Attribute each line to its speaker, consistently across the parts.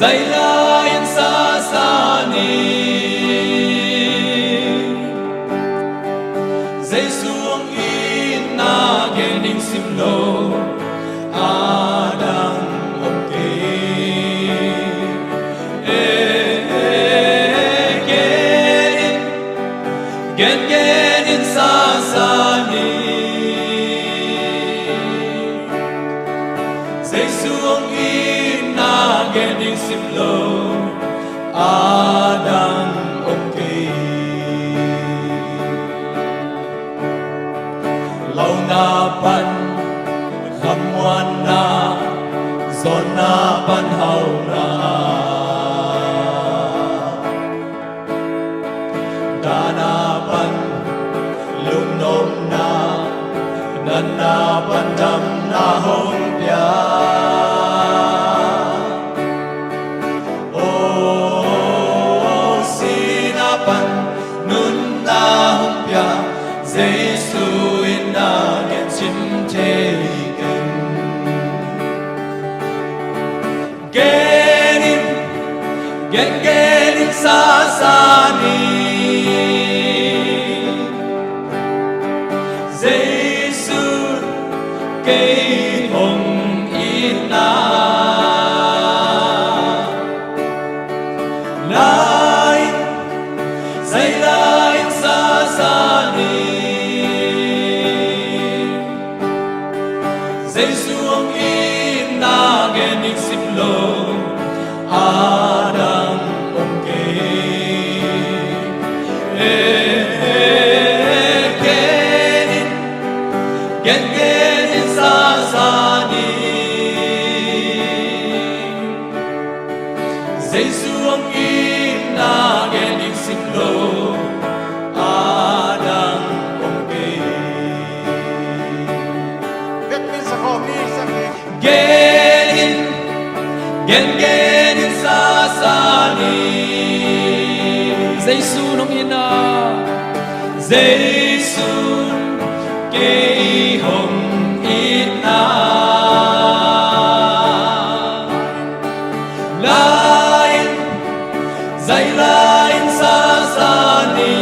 Speaker 1: dây la yên xa xa ni dây xuống in na gen in sim lo adang okay gen in xa xa ni dây xuống in na gen in sim lo adang okay lâu na pan kham wan na zon na pan hau na da na pan lung nom na nan na pan dam na hong pia oh si na pan nun na hong pia Giêsu in na gen sim te gen in xa xa ni Giêsu cây hồng in na lai dây la in xa xa ni Giêsu in na gen in sim lo adang gen in xa xa ni Giêsu in na gen in sim lo adang okay
Speaker 2: Viết min sa khom ni sa ke
Speaker 1: gen in xa xa ni Giêsu nong in na Giêsu cây hồng in na lain dây lain xa xa ni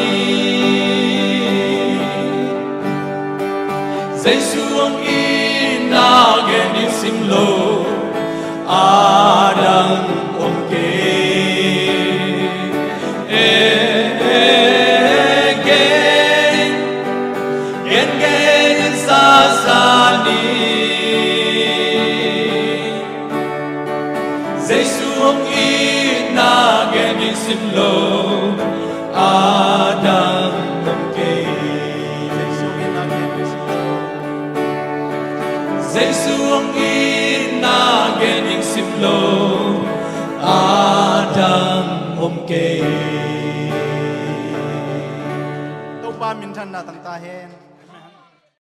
Speaker 1: Giêsu in na gen in sim lo adang okay gen in xa xa ni Giêsu in na gen in sim lo adang okay Giêsu in na gen in sim lo adang okay
Speaker 2: to pa min than na tang ta hen